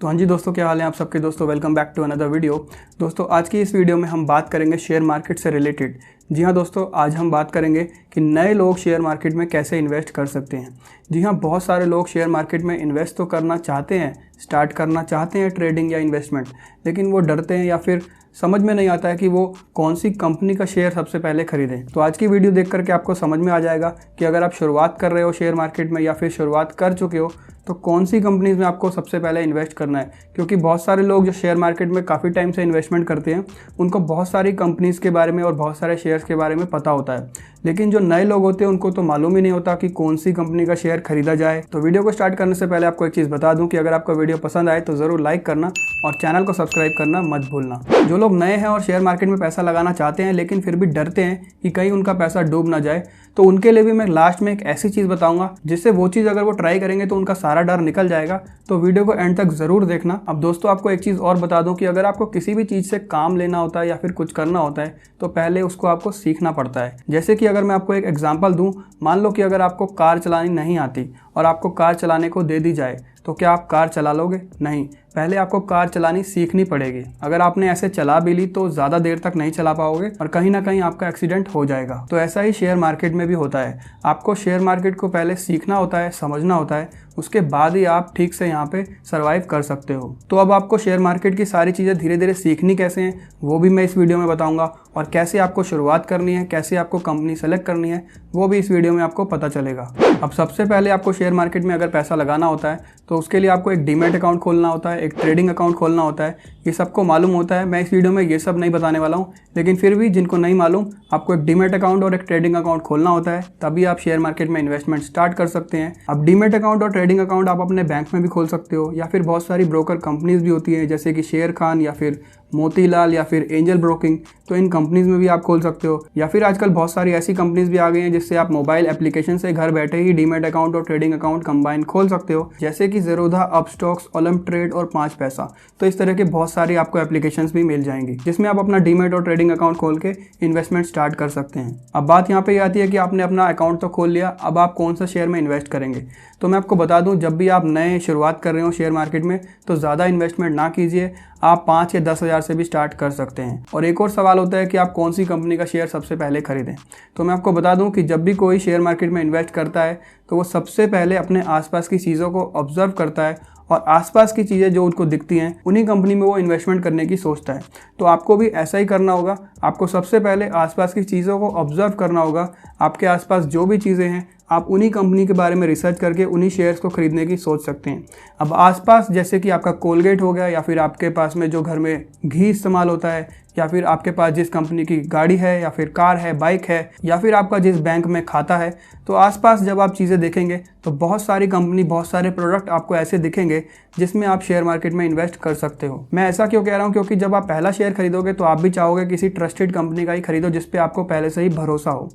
तो हाँ जी दोस्तों, क्या हाल है आप सबके। दोस्तों welcome back to another video. दोस्तों आज की इस वीडियो में हम बात करेंगे शेयर मार्केट से रिलेटेड। जी हाँ दोस्तों, आज हम बात करेंगे कि नए लोग शेयर मार्केट में कैसे इन्वेस्ट कर सकते हैं। जी हाँ, बहुत सारे लोग शेयर मार्केट में इन्वेस्ट तो करना चाहते हैं, स्टार्ट करना चाहते हैं ट्रेडिंग या इन्वेस्टमेंट, लेकिन वो डरते हैं या फिर समझ में नहीं आता है कि वो कौन सी कंपनी का शेयर सबसे पहले खरीदें। तो आज की वीडियो देख करके आपको समझ में आ जाएगा कि अगर आप शुरुआत कर रहे हो शेयर मार्केट में या फिर शुरुआत कर चुके हो तो कौन सी कंपनीज में आपको सबसे पहले इन्वेस्ट करना है। क्योंकि बहुत सारे लोग जो शेयर मार्केट में काफ़ी टाइम से इन्वेस्टमेंट करते हैं उनको बहुत सारी कंपनीज़ के बारे में और बहुत सारे शेयर्स के बारे में पता होता है, लेकिन जो नए लोग होते हैं उनको तो मालूम ही नहीं होता कि कौन सी कंपनी का शेयर खरीदा जाए। तो वीडियो को स्टार्ट करने से पहले आपको एक चीज़ बता दूं कि अगर आपको वीडियो पसंद आए तो ज़रूर लाइक करना और चैनल को सब्सक्राइब करना मत भूलना। जो लोग नए हैं और शेयर मार्केट में पैसा लगाना चाहते हैं लेकिन फिर भी डरते हैं कि कहीं उनका पैसा डूब ना जाए, तो उनके लिए भी मैं लास्ट में एक ऐसी चीज़ बताऊंगा जिससे वो चीज़ अगर वो ट्राई करेंगे तो उनका सारा डर निकल जाएगा। तो वीडियो को एंड तक ज़रूर देखना। अब दोस्तों आपको एक चीज़ और बता दूं कि अगर आपको किसी भी चीज़ से काम लेना होता है या फिर कुछ करना होता है तो पहले उसको आपको सीखना पड़ता है। जैसे कि अगर मैं आपको एक एग्जांपल दूं, मान लो कि अगर आपको कार चलानी नहीं आती और आपको कार चलाने को दे दी जाए तो क्या आप कार चला लोगे? नहीं, पहले आपको कार चलानी सीखनी पड़ेगी। अगर आपने ऐसे चला भी ली तो ज़्यादा देर तक नहीं चला पाओगे और कहीं ना कहीं आपका एक्सीडेंट हो जाएगा। तो ऐसा ही शेयर मार्केट में भी होता है। आपको शेयर मार्केट को पहले सीखना होता है, समझना होता है, उसके बाद ही आप ठीक से यहाँ पे सर्वाइव कर सकते हो। तो अब आपको शेयर मार्केट की सारी चीज़ें धीरे धीरे सीखनी कैसे हैं वो भी मैं इस वीडियो में बताऊंगा, और कैसे आपको शुरुआत करनी है, कैसे आपको कंपनी सेलेक्ट करनी है वो भी इस वीडियो में आपको पता चलेगा। अब सबसे पहले आपको शेयर मार्केट में अगर पैसा लगाना होता है तो उसके लिए आपको एक डीमैट अकाउंट खोलना होता है, एक ट्रेडिंग अकाउंट खोलना होता है। ये सबको मालूम होता है, मैं इस वीडियो में ये सब नहीं बताने वाला हूँ, लेकिन फिर भी जिनको नहीं मालूम, आपको एक डीमैट अकाउंट और एक ट्रेडिंग अकाउंट खोलना होता है, तभी आप शेयर मार्केट में इन्वेस्टमेंट स्टार्ट कर सकते हैं। अब डीमैट अकाउंट और ट्रेडिंग अकाउंट आप अपने बैंक में भी खोल सकते हो, या फिर बहुत सारी ब्रोकर कंपनीज भी होती हैं जैसे कि शेर खान या फिर मोतीलाल या फिर एंजल ब्रोकिंग, तो इन कंपनीज में भी आप खोल सकते हो। या फिर आजकल बहुत सारी ऐसी कंपनीज भी आ गई हैं जिससे आप मोबाइल एप्लीकेशन से घर बैठे ही डीमैट अकाउंट और ट्रेडिंग अकाउंट कंबाइन खोल सकते हो, जैसे कि ज़ेरोधा, अपस्टॉक्स, ओलम ट्रेड और 5 पैसा। तो इस तरह के बहुत सारी आपको एप्लीकेशंस भी मिल जाएंगी जिसमें आप अपना डीमैट और ट्रेडिंग अकाउंट खोल के इन्वेस्टमेंट स्टार्ट कर सकते हैं। अब बात यहाँ पे आती है कि आपने अपना अकाउंट तो खोल लिया, अब आप कौन सा शेयर में इन्वेस्ट करेंगे। तो मैं आपको बता दूं, जब भी आप नए शुरुआत कर रहे हो शेयर मार्केट में तो ज़्यादा इन्वेस्टमेंट ना कीजिए, आप 5 या 10 हज़ार से भी स्टार्ट कर सकते हैं। और एक और सवाल होता है कि आप कौन सी कंपनी का शेयर सबसे पहले खरीदें। तो मैं आपको बता दूं कि जब भी कोई शेयर मार्केट में इन्वेस्ट करता है तो वो सबसे पहले अपने आसपास की चीज़ों को ऑब्जर्व करता है और आसपास की चीज़ें जो उनको दिखती हैं उन्हीं कंपनी में वो इन्वेस्टमेंट करने की सोचता है। तो आपको भी ऐसा ही करना होगा। आपको सबसे पहले आसपास की चीज़ों को ऑब्जर्व करना होगा। आपके आसपास जो भी चीज़ें हैं आप उन्हीं कंपनी के बारे में रिसर्च करके उन्हीं शेयर्स को खरीदने की सोच सकते हैं। अब आसपास जैसे कि आपका कोलगेट हो गया, या फिर आपके पास में जो घर में घी इस्तेमाल होता है, या फिर आपके पास जिस कंपनी की गाड़ी है या फिर कार है, बाइक है, या फिर आपका जिस बैंक में खाता है, तो आसपास जब आप चीज़ें देखेंगे तो बहुत सारी कंपनी, बहुत सारे प्रोडक्ट आपको ऐसे दिखेंगे जिसमें आप शेयर मार्केट में इन्वेस्ट कर सकते हो। मैं ऐसा क्यों कह रहा हूँ, क्योंकि जब आप पहला शेयर खरीदोगे तो आप भी चाहोगे किसी ट्रस्टेड कंपनी का ही खरीदो जिस पे आपको पहले से ही भरोसा हो।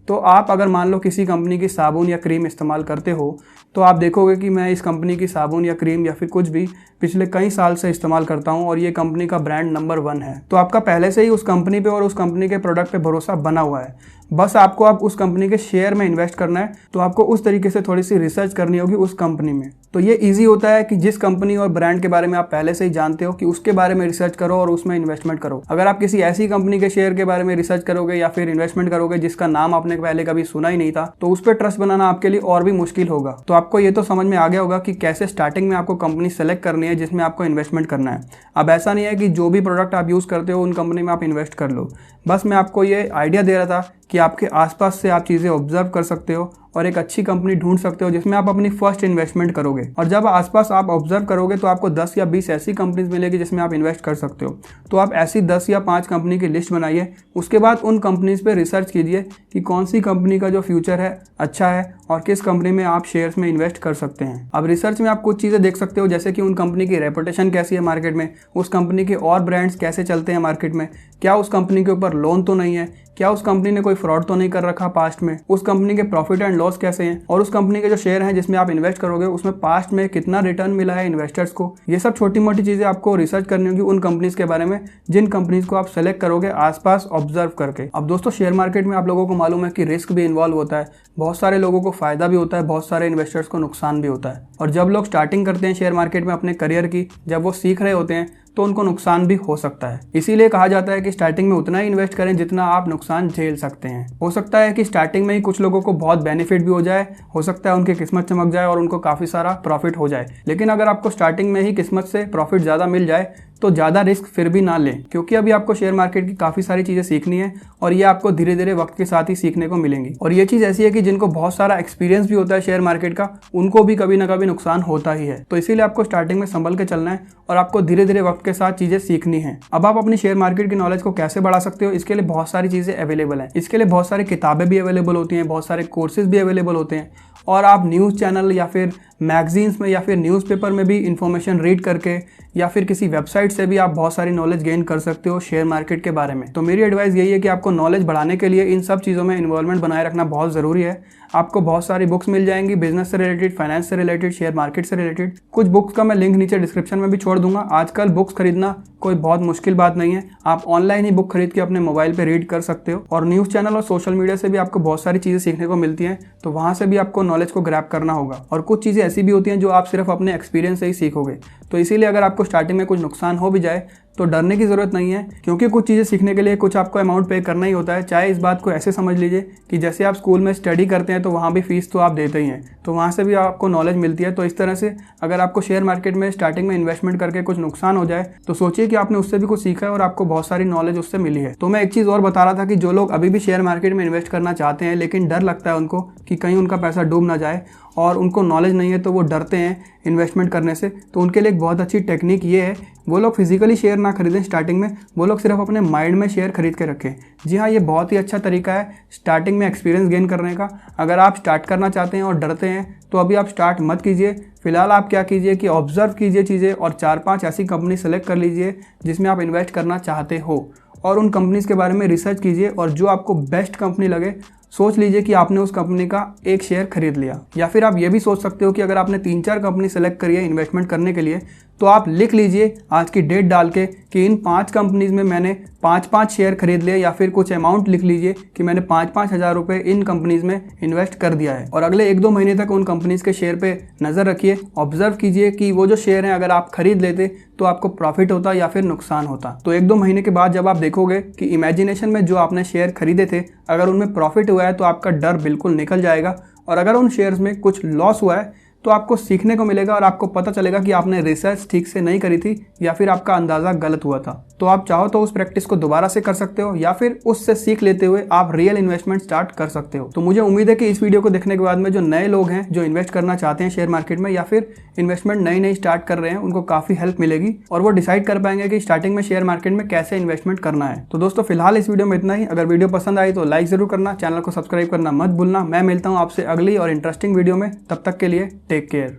तो आप अगर मान लो किसी कंपनी की साबुन या क्रीम इस्तेमाल करते हो तो आप देखोगे कि मैं इस कंपनी की साबुन या क्रीम या फिर कुछ भी पिछले कई साल से इस्तेमाल करता हूं और ये कंपनी का ब्रांड नंबर 1 है। तो आपका पहले से ही उस कंपनी पे और उस कंपनी के प्रोडक्ट पे भरोसा बना हुआ है। बस आपको अब उस कंपनी के शेयर में इन्वेस्ट करना है, तो आपको उस तरीके से थोड़ी सी रिसर्च करनी होगी उस कंपनी में। तो ये ईजी होता है कि जिस कंपनी और ब्रांड के बारे में आप पहले से ही जानते हो कि उसके बारे में रिसर्च करो और उसमें इन्वेस्टमेंट करो। अगर आप किसी ऐसी कंपनी के शेयर के बारे में रिसर्च करोगे या फिर इन्वेस्टमेंट करोगे जिसका नाम आपने पहले कभी सुना ही नहीं था, तो उस पर ट्रस्ट बनाना आपके लिए और भी मुश्किल होगा। तो आपको ये तो समझ में आ गया होगा कि कैसे स्टार्टिंग में आपको कंपनी सेलेक्ट करनी है जिसमें आपको इन्वेस्टमेंट करना है। अब ऐसा नहीं है कि जो भी प्रोडक्ट आप यूज़ करते हो उन कंपनी में आप इन्वेस्ट कर लो। बस मैं आपको ये आइडिया दे रहा था कि आपके आसपास से आप चीज़ें ऑब्जर्व कर सकते हो और एक अच्छी कंपनी ढूंढ सकते हो जिसमें आप अपनी फर्स्ट इन्वेस्टमेंट करोगे। और जब आसपास आप ऑब्जर्व करोगे तो आपको 10 या 20 ऐसी कंपनीज मिलेगी जिसमें आप इन्वेस्ट कर सकते हो। तो आप ऐसी 10 या 5 कंपनी की लिस्ट बनाइए, उसके बाद उन कंपनीज पे रिसर्च कीजिए कि कौन सी कंपनी का जो फ्यूचर है अच्छा है और किस कंपनी में आप शेयर्स में इन्वेस्ट कर सकते हैं। अब रिसर्च में आप कुछ चीज़ें देख सकते हो, जैसे कि उन कंपनी की रेपुटेशन कैसी है मार्केट में, उस कंपनी के और ब्रांड्स कैसे चलते हैं मार्केट में, क्या उस कंपनी के ऊपर लोन तो नहीं है, क्या उस कंपनी ने कोई फ्रॉड तो नहीं कर रखा पास्ट में, उस कंपनी के प्रॉफिट एंड लॉस कैसे हैं, और उस कंपनी के जो शेयर हैं जिसमें आप इन्वेस्ट करोगे उसमें पास्ट में कितना रिटर्न मिला है इन्वेस्टर्स को। ये सब छोटी मोटी चीजें आपको रिसर्च करनी होगी उन कंपनीज के बारे में जिन कंपनीज को आप सेलेक्ट करोगे आसपास ऑब्जर्व करके। अब दोस्तों शेयर मार्केट में आप लोगों को मालूम है कि रिस्क भी इन्वॉल्व होता है, बहुत सारे लोगों को फायदा भी होता है, बहुत सारे इन्वेस्टर्स को नुकसान भी होता है। और जब लोग स्टार्टिंग करते हैं शेयर मार्केट में अपने करियर की, जब वो सीख रहे होते हैं तो उनको नुकसान भी हो सकता है। इसीलिए कहा जाता है कि स्टार्टिंग में उतना ही इन्वेस्ट करें जितना आप नुकसान झेल सकते हैं। हो सकता है कि स्टार्टिंग में ही कुछ लोगों को बहुत बेनिफिट भी हो जाए, हो सकता है उनकी किस्मत चमक जाए और उनको काफी सारा प्रॉफिट हो जाए, लेकिन अगर आपको स्टार्टिंग में ही किस्मत से प्रॉफिट ज्यादा मिल जाए तो ज़्यादा रिस्क फिर भी ना लें, क्योंकि अभी आपको शेयर मार्केट की काफ़ी सारी चीज़ें सीखनी है और ये आपको धीरे धीरे वक्त के साथ ही सीखने को मिलेंगी। और ये चीज़ ऐसी है कि जिनको बहुत सारा एक्सपीरियंस भी होता है शेयर मार्केट का, उनको भी कभी ना कभी नुकसान होता ही है। तो इसीलिए आपको स्टार्टिंग में संभल के चलना है और आपको धीरे धीरे वक्त के साथ चीज़ें सीखनी है। अब आप अपनी शेयर मार्केट की नॉलेज को कैसे बढ़ा सकते हो, इसके लिए बहुत सारी चीज़ें अवेलेबल हैं। इसके लिए बहुत सारी किताबें भी अवेलेबल होती हैं, बहुत सारे कोर्सेज भी अवेलेबल होते हैं, और आप न्यूज़ चैनल या फिर मैगजीन्स में या फिर न्यूज़पेपर में भी इंफॉर्मेशन रीड करके या फिर किसी वेबसाइट से भी आप बहुत सारी नॉलेज गेन कर सकते हो शेयर मार्केट के बारे में। तो मेरी एडवाइस यही है कि आपको नॉलेज बढ़ाने के लिए इन सब चीज़ों में इन्वॉल्वमेंट बनाए रखना बहुत ज़रूरी है। आपको बहुत सारी बुक्स मिल जाएंगी बिजनेस से रिलेटेड, फाइनेंस से रिलेटेड, शेयर मार्केट से रिलेटेड। कुछ बुक्स का मैं लिंक नीचे डिस्क्रिप्शन में भी छोड़ दूंगा। आजकल बुक्स खरीदना कोई बहुत मुश्किल बात नहीं है, आप ऑनलाइन ही बुक खरीद के अपने मोबाइल पे रीड कर सकते हो। और न्यूज़ चैनल और सोशल मीडिया से भी आपको बहुत सारी चीज़ें सीखने को मिलती हैं, तो वहाँ से भी आपको नॉलेज को ग्रैब करना होगा। और कुछ चीज़ें ऐसी भी होती हैं जो आप सिर्फ अपने एक्सपीरियंस से ही सीखोगे। तो इसीलिए अगर आपको स्टार्टिंग में कुछ नुकसान हो भी जाए तो डरने की ज़रूरत नहीं है, क्योंकि कुछ चीज़ें सीखने के लिए कुछ आपको अमाउंट पे करना ही होता है। चाहे इस बात को ऐसे समझ लीजिए कि जैसे आप स्कूल में स्टडी करते हैं तो वहाँ भी फीस तो आप देते ही हैं, तो वहाँ से भी आपको नॉलेज मिलती है। तो इस तरह से अगर आपको शेयर मार्केट में स्टार्टिंग में इन्वेस्टमेंट करके कुछ नुकसान हो जाए तो सोचिए कि आपने उससे भी कुछ सीखा है और आपको बहुत सारी नॉलेज उससे मिली है। तो मैं एक चीज़ और बता रहा था कि जो लोग अभी भी शेयर मार्केट में इन्वेस्ट करना चाहते हैं लेकिन डर लगता है उनको कि कहीं उनका पैसा डूब ना जाए और उनको नॉलेज नहीं है तो वो डरते हैं इन्वेस्टमेंट करने से, तो उनके लिए एक बहुत अच्छी टेक्निक ये है, वो लोग फिजिकली शेयर ना खरीदें स्टार्टिंग में, वो लोग सिर्फ अपने माइंड में शेयर खरीद के रखें। जी हाँ, ये बहुत ही अच्छा तरीका है स्टार्टिंग में एक्सपीरियंस गेन करने का। अगर आप स्टार्ट करना चाहते हैं और डरते हैं तो अभी आप स्टार्ट मत कीजिए। फिलहाल आप क्या कीजिए कि ऑब्जर्व कीजिए चीज़ें और 4-5 ऐसी कंपनी सेलेक्ट कर लीजिए जिसमें आप इन्वेस्ट करना चाहते हो, और उन कंपनीज़ के बारे में रिसर्च कीजिए और जो आपको बेस्ट कंपनी लगे सोच लीजिए कि आपने उस कंपनी का एक शेयर खरीद लिया। या फिर आप ये भी सोच सकते हो कि अगर आपने 3-4 कंपनी सेलेक्ट करी है इन्वेस्टमेंट करने के लिए तो आप लिख लीजिए आज की डेट डाल के कि इन 5 कंपनीज में मैंने 5-5 शेयर खरीद लिए, या फिर कुछ अमाउंट लिख लीजिए कि मैंने 5-5 हज़ार रुपये इन कंपनीज में इन्वेस्ट कर दिया है। और अगले 1-2 महीने तक उन कंपनीज के शेयर पे नज़र रखिए, ऑब्जर्व कीजिए कि वो जो शेयर हैं अगर आप खरीद लेते तो आपको प्रॉफिट होता या फिर नुकसान होता। तो 1-2 महीने के बाद जब आप देखोगे कि इमेजिनेशन में जो आपने शेयर खरीदे थे अगर उनमें प्रॉफिट हुआ है तो आपका डर बिल्कुल निकल जाएगा, और अगर उन शेयर्स में कुछ लॉस हुआ है तो आपको सीखने को मिलेगा और आपको पता चलेगा कि आपने रिसर्च ठीक से नहीं करी थी या फिर आपका अंदाज़ा गलत हुआ था। तो आप चाहो तो उस प्रैक्टिस को दोबारा से कर सकते हो या फिर उससे सीख लेते हुए आप रियल इन्वेस्टमेंट स्टार्ट कर सकते हो। तो मुझे उम्मीद है कि इस वीडियो को देखने के बाद में जो नए लोग हैं जो इन्वेस्ट करना चाहते हैं शेयर मार्केट में या फिर इन्वेस्टमेंट नई स्टार्ट कर रहे हैं उनको काफ़ी हेल्प मिलेगी और वो डिसाइड कर पाएंगे कि स्टार्टिंग में शेयर मार्केट में कैसे इन्वेस्टमेंट करना है। तो दोस्तों फिलहाल इस वीडियो में इतना ही। अगर वीडियो पसंद आई तो लाइक जरूर करना, चैनल को सब्सक्राइब करना मत भूलना। मैं मिलता हूँ आपसे अगली और इंटरेस्टिंग वीडियो में, तब तक के लिए टेक केयर।